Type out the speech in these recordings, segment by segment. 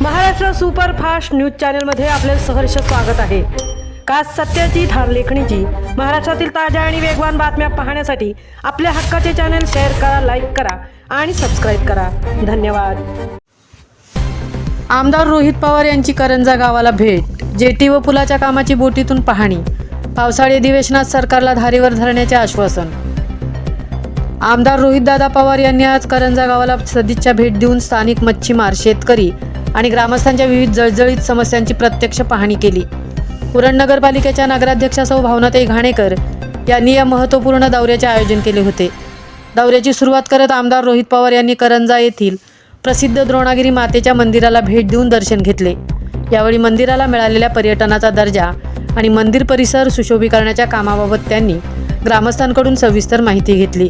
Maharashtra superfast news चॅनलमध्ये आपले सहर्ष स्वागत आहे। खास सत्याची धार लेखणीची महाराष्ट्रातील ताज्या आणि वेगवान बातम्या पाहण्यासाठी आपल्या हक्काचे चॅनल शेअर करा, लाईक करा आणि सबस्क्राईब करा। धन्यवाद। आमदार रोहित पवार यांची करंजा गावाला भेट, जेटी व पुलाच्या कामाची बोटीतून पाहणी, पावसाळी अधिवेशनात सरकारला धारेवर धरण्याचे आश्वासन। आमदार रोहितदादा पवार यांनी आज करंजा गावाला सदिच्छा भेट देऊन स्थानिक मच्छीमार, शेतकरी आणि ग्रामस्थांच्या विविध जळजळीत समस्यांची प्रत्यक्ष पाहणी केली। उरण नगरपालिकेच्या नगराध्यक्षा सौ भावनाताई घाणेकर यांनी या महत्त्वपूर्ण दौऱ्याचे आयोजन केले होते। दौऱ्याची सुरुवात करत आमदार रोहित पवार यांनी करंजा येथील प्रसिद्ध द्रोणागिरी मातेच्या मंदिराला भेट देऊन दर्शन घेतले। यावेळी मंदिराला मिळालेल्या पर्यटनाचा दर्जा आणि मंदिर परिसर सुशोभीकरणाच्या कामाबाबत त्यांनी ग्रामस्थांकडून सविस्तर माहिती घेतली।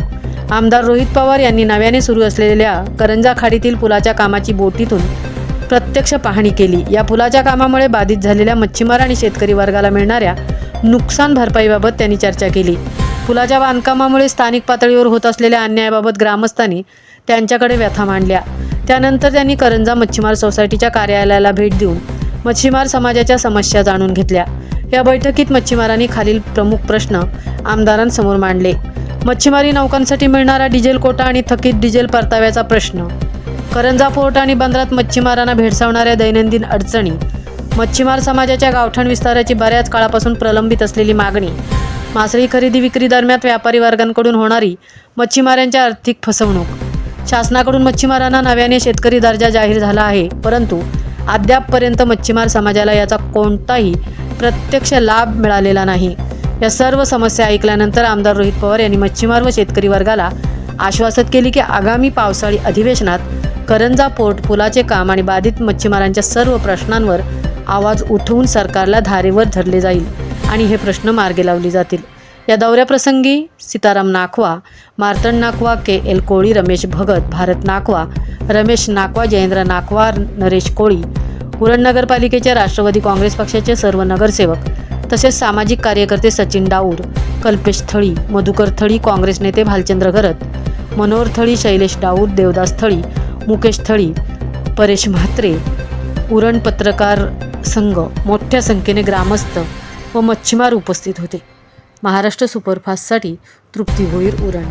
आमदार रोहित पवार यांनी नव्याने सुरू असलेल्या करंजा खाडीतील पुलाच्या कामाची बोटीतून प्रत्यक्ष पाहणी केली। या पुलाच्या कामामुळे बाधित झालेल्या मच्छीमार आणि शेतकरी वर्गाला मिळणाऱ्या नुकसान भरपाईबाबत त्यांनी चर्चा केली। पुलाच्या बांधकामामुळे स्थानिक पातळीवर होत असलेल्या अन्यायाबाबत ग्रामस्थांनी त्यांच्याकडे व्यथा मांडल्या। त्यानंतर त्यांनी करंजा मच्छीमार सोसायटीच्या कार्यालयाला भेट देऊन मच्छीमार समाजाच्या समस्या जाणून घेतल्या। या बैठकीत मच्छीमारांनी खालील प्रमुख प्रश्न आमदारांसमोर मांडले। मच्छीमारी नौकांसाठी मिळणारा डिझेल कोटा आणि थकीत डिझेल परताव्याचा प्रश्न, करंजा पोर्ट आणि बंदरात मच्छीमारांना भेडसावणाऱ्या दैनंदिन अडचणी, मच्छीमार समाजाच्या गावठाण विस्ताराची बऱ्याच काळापासून प्रलंबित असलेली मागणी, मासळी खरेदी विक्री दरम्यान व्यापारी वर्गांकडून होणारी मच्छीमारांच्या आर्थिक फसवणूक, शासनाकडून मच्छीमारांना नव्याने शेतकरी दर्जा जाहीर झाला आहे, परंतु अद्यापपर्यंत मच्छीमार समाजाला याचा कोणताही प्रत्यक्ष लाभ मिळालेला नाही। या सर्व समस्या ऐकल्यानंतर आमदार रोहित पवार यांनी मच्छीमार व शेतकरी वर्गाला आश्वासित केले की आगामी पावसाळी अधिवेशनात करंजा पोर्ट पुलाचे काम आणि बाधित मच्छीमारांच्या सर्व प्रश्नांवर आवाज उठवून सरकारला धारेवर धरले जाईल आणि हे प्रश्न मार्गी लावले जातील। या दौऱ्याप्रसंगी सीताराम नाखवा, मार्तंड नाखवा, KL कोळी, रमेश भगत, भारत नाखवा, रमेश नाखवा, जयेंद्र नाखवा, नरेश कोळी, उरण नगरपालिकेचे राष्ट्रवादी काँग्रेस पक्षाचे सर्व नगरसेवक तसेच सामाजिक कार्यकर्ते सचिन डाऊर, कल्पेश थळी, मधुकर थळी, काँग्रेस नेते भालचंद्र घरत, मनोहर थळी, शैलेश डाऊर, देवदास थळी, मुकेश थळी, परेश म्हात्रे, उरण पत्रकार संघ, मोठ्या संख्येने ग्रामस्थ व मच्छीमार उपस्थित होते। महाराष्ट्र सुपरफास्टसाठी तृप्ती भोईर, उरण।